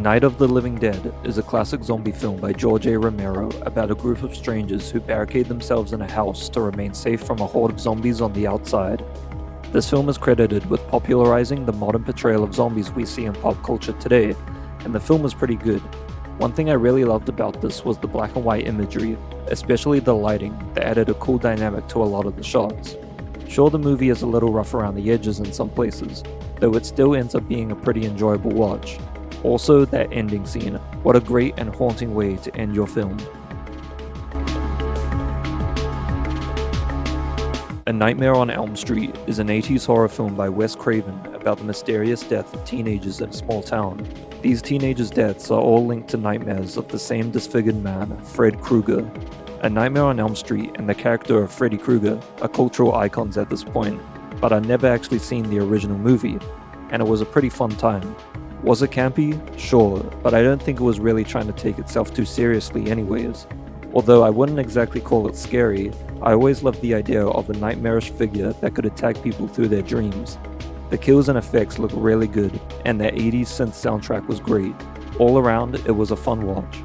Night of the Living Dead is a classic zombie film by George A. Romero about a group of strangers who barricade themselves in a house to remain safe from a horde of zombies on the outside. This film is credited with popularizing the modern portrayal of zombies we see in pop culture today, and the film was pretty good. One thing I really loved about this was the black and white imagery, especially the lighting that added a cool dynamic to a lot of the shots. Sure, the movie is a little rough around the edges in some places, though it still ends up being a pretty enjoyable watch. Also, that ending scene, what a great and haunting way to end your film. A Nightmare on Elm Street is an 80s horror film by Wes Craven about the mysterious death of teenagers in a small town. These teenagers' deaths are all linked to nightmares of the same disfigured man, Fred Krueger. A Nightmare on Elm Street and the character of Freddy Krueger are cultural icons at this point, but I'd never actually seen the original movie, and it was a pretty fun time. Was it campy? Sure, but I don't think it was really trying to take itself too seriously anyways. Although I wouldn't exactly call it scary, I always loved the idea of a nightmarish figure that could attack people through their dreams. The kills and effects look really good, and that 80s synth soundtrack was great. All around, it was a fun watch.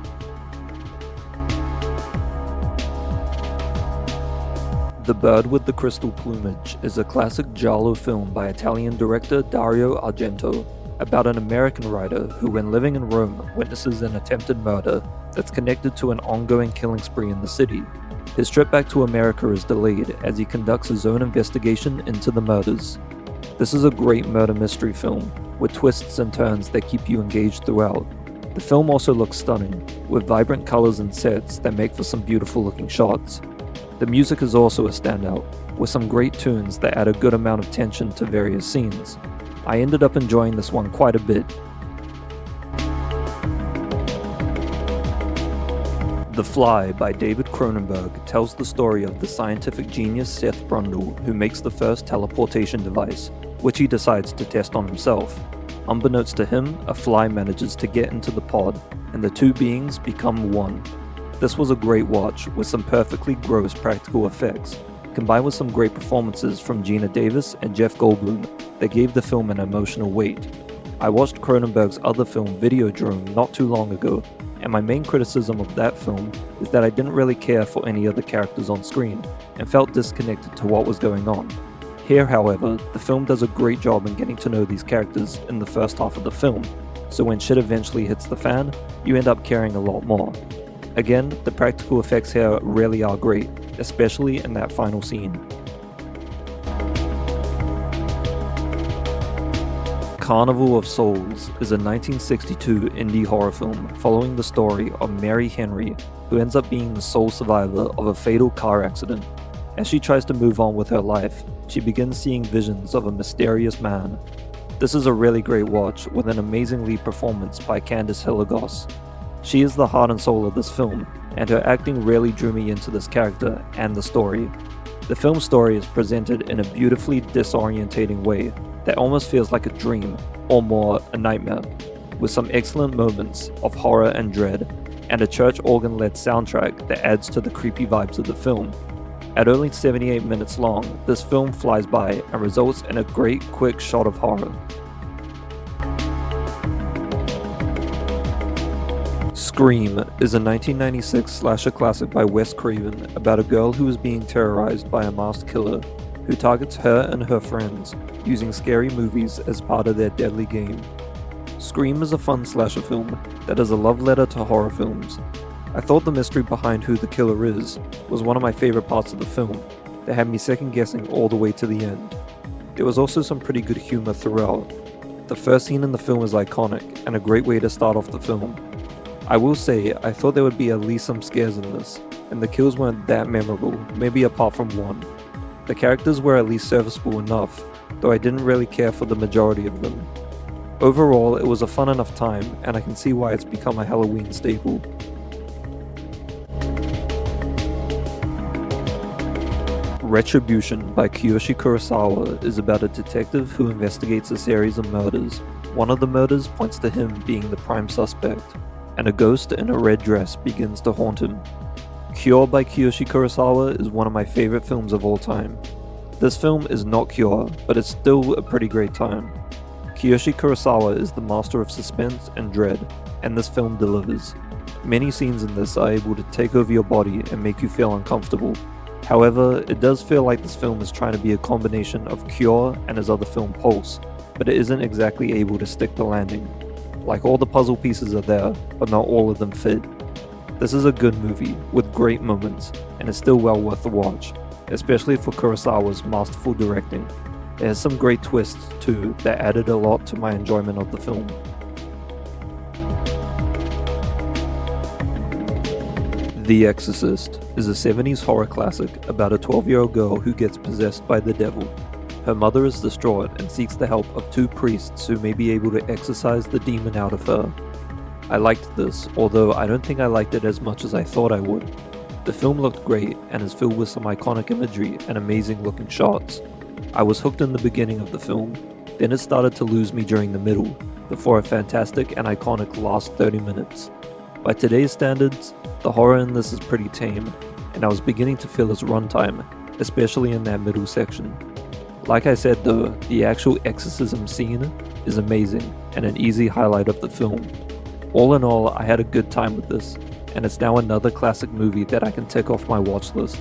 The Bird with the Crystal Plumage is a classic giallo film by Italian director Dario Argento, about an American writer who, when living in Rome, witnesses an attempted murder that's connected to an ongoing killing spree in the city. His trip back to America is delayed as he conducts his own investigation into the murders. This is a great murder mystery film, with twists and turns that keep you engaged throughout. The film also looks stunning, with vibrant colors and sets that make for some beautiful looking shots. The music is also a standout, with some great tunes that add a good amount of tension to various scenes. I ended up enjoying this one quite a bit. The Fly by David Cronenberg tells the story of the scientific genius Seth Brundle, who makes the first teleportation device, which he decides to test on himself. Unbeknownst to him, a fly manages to get into the pod, and the two beings become one. This was a great watch, with some perfectly gross practical effects, combined with some great performances from Gina Davis and Jeff Goldblum that gave the film an emotional weight. I watched Cronenberg's other film Videodrome not too long ago, and my main criticism of that film is that I didn't really care for any of the characters on screen, and felt disconnected to what was going on. Here, however, the film does a great job in getting to know these characters in the first half of the film, so when shit eventually hits the fan, you end up caring a lot more. Again, the practical effects here really are great, especially in that final scene. Carnival of Souls is a 1962 indie horror film following the story of Mary Henry, who ends up being the sole survivor of a fatal car accident. As she tries to move on with her life, she begins seeing visions of a mysterious man. This is a really great watch with an amazing lead performance by Candice Hillegos. She is the heart and soul of this film, and her acting really drew me into this character and the story. The film's story is presented in a beautifully disorientating way that almost feels like a dream, or more, a nightmare, with some excellent moments of horror and dread, and a church organ-led soundtrack that adds to the creepy vibes of the film. At only 78 minutes long, this film flies by and results in a great quick shot of horror. Scream is a 1996 slasher classic by Wes Craven about a girl who is being terrorized by a masked killer who targets her and her friends using scary movies as part of their deadly game. Scream is a fun slasher film that is a love letter to horror films. I thought the mystery behind who the killer is was one of my favorite parts of the film that had me second guessing all the way to the end. There was also some pretty good humor throughout. The first scene in the film is iconic and a great way to start off the film. I will say, I thought there would be at least some scares in this, and the kills weren't that memorable, maybe apart from one. The characters were at least serviceable enough, though I didn't really care for the majority of them. Overall, it was a fun enough time, and I can see why it's become a Halloween staple. Retribution by Kiyoshi Kurosawa is about a detective who investigates a series of murders. One of the murders points to him being the prime suspect, and a ghost in a red dress begins to haunt him. Cure by Kiyoshi Kurosawa is one of my favorite films of all time. This film is not Cure, but it's still a pretty great time. Kiyoshi Kurosawa is the master of suspense and dread. and this film delivers. Many scenes in this are able to take over your body and make you feel uncomfortable. However, it does feel like this film is trying to be a combination of Cure and his other film Pulse, but it isn't exactly able to stick the landing. Like, all the puzzle pieces are there, but not all of them fit. This is a good movie, with great moments, and is still well worth the watch, especially for Kurosawa's masterful directing. It has some great twists too that added a lot to my enjoyment of the film. The Exorcist is a 70s horror classic about a 12-year-old girl who gets possessed by the devil. Her mother is distraught and seeks the help of 2 priests who may be able to exorcise the demon out of her. I liked this, although I don't think I liked it as much as I thought I would. The film looked great and is filled with some iconic imagery and amazing looking shots. I was hooked in the beginning of the film, then it started to lose me during the middle, before a fantastic and iconic last 30 minutes. By today's standards, the horror in this is pretty tame, and I was beginning to feel its runtime, especially in that middle section. Like I said though, the actual exorcism scene is amazing and an easy highlight of the film. All in all, I had a good time with this, and it's now another classic movie that I can tick off my watch list.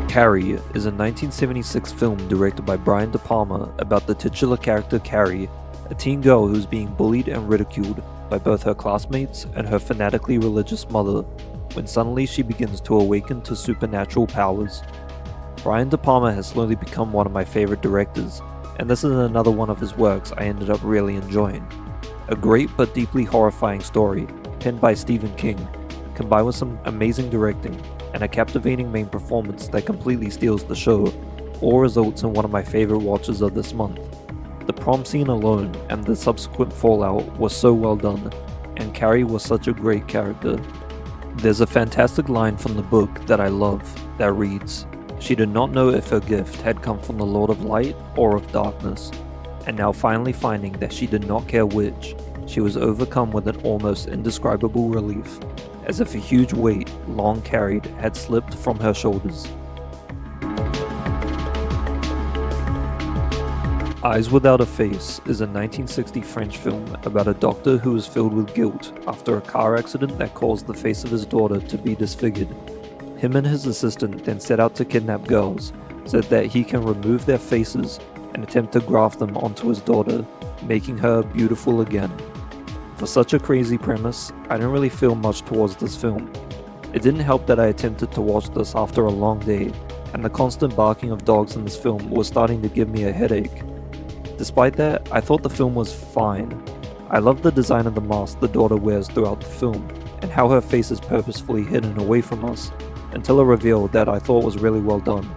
Carrie is a 1976 film directed by Brian De Palma about the titular character Carrie, a teen girl who's being bullied and ridiculed by both her classmates and her fanatically religious mother, when suddenly she begins to awaken to supernatural powers. Brian De Palma has slowly become one of my favorite directors, and this is another one of his works I ended up really enjoying. A great but deeply horrifying story, penned by Stephen King, combined with some amazing directing and a captivating main performance that completely steals the show, all results in one of my favorite watches of this month. The prom scene alone and the subsequent fallout was so well done, and Carrie was such a great character. There's a fantastic line from the book that I love that reads, "She did not know if her gift had come from the Lord of Light or of darkness, and now finally finding that she did not care which, she was overcome with an almost indescribable relief, as if a huge weight, long carried, had slipped from her shoulders." Eyes Without a Face is a 1960 French film about a doctor who is filled with guilt after a car accident that caused the face of his daughter to be disfigured. Him and his assistant then set out to kidnap girls so that he can remove their faces and attempt to graft them onto his daughter, making her beautiful again. For such a crazy premise, I didn't really feel much towards this film. It didn't help that I attempted to watch this after a long day, and the constant barking of dogs in this film was starting to give me a headache. Despite that, I thought the film was fine. I loved the design of the mask the daughter wears throughout the film, and how her face is purposefully hidden away from us, until a reveal that I thought was really well done.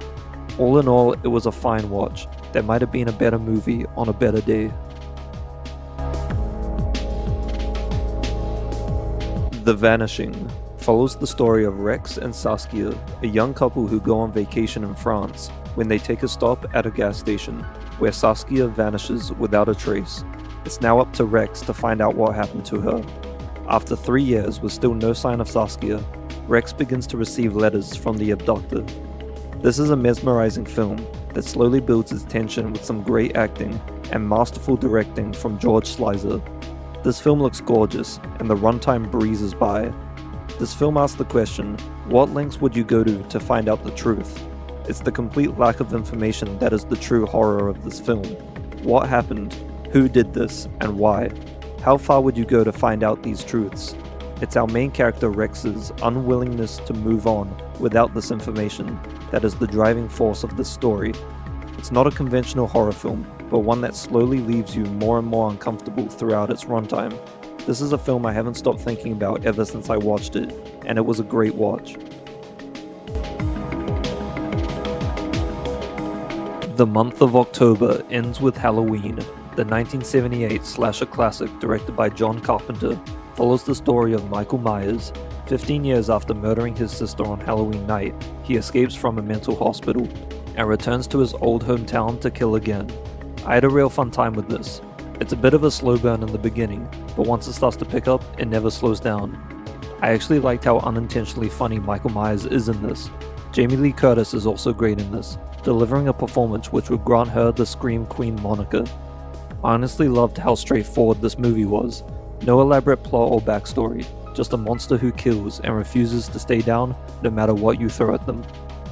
All in all, it was a fine watch that might have been a better movie on a better day. The Vanishing follows the story of Rex and Saskia, a young couple who go on vacation in France, when they take a stop at a gas station, where Saskia vanishes without a trace. It's now up to Rex to find out what happened to her. After 3 years with still no sign of Saskia, Rex begins to receive letters from the abductor. This is a mesmerizing film that slowly builds its tension with some great acting and masterful directing from George Slizer. This film looks gorgeous, and the runtime breezes by. This film asks the question, what lengths would you go to find out the truth? It's the complete lack of information that is the true horror of this film. What happened? Who did this? And why? How far would you go to find out these truths? It's our main character Rex's unwillingness to move on without this information that is the driving force of this story. It's not a conventional horror film, but one that slowly leaves you more and more uncomfortable throughout its runtime. This is a film I haven't stopped thinking about ever since I watched it, and it was a great watch. The month of October ends with Halloween. The 1978 slasher classic directed by John Carpenter follows the story of Michael Myers. 15 years after murdering his sister on Halloween night, he escapes from a mental hospital and returns to his old hometown to kill again. I had a real fun time with this. It's a bit of a slow burn in the beginning, but once it starts to pick up, it never slows down. I actually liked how unintentionally funny Michael Myers is in this. Jamie Lee Curtis is also great in this, delivering a performance which would grant her the Scream Queen moniker. I honestly loved how straightforward this movie was. No elaborate plot or backstory, just a monster who kills and refuses to stay down no matter what you throw at them.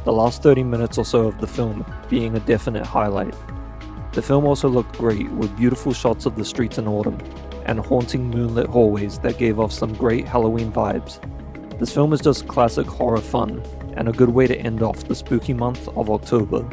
The last 30 minutes or so of the film being a definite highlight. The film also looked great with beautiful shots of the streets in autumn, and haunting moonlit hallways that gave off some great Halloween vibes. This film is just classic horror fun, and a good way to end off the spooky month of October.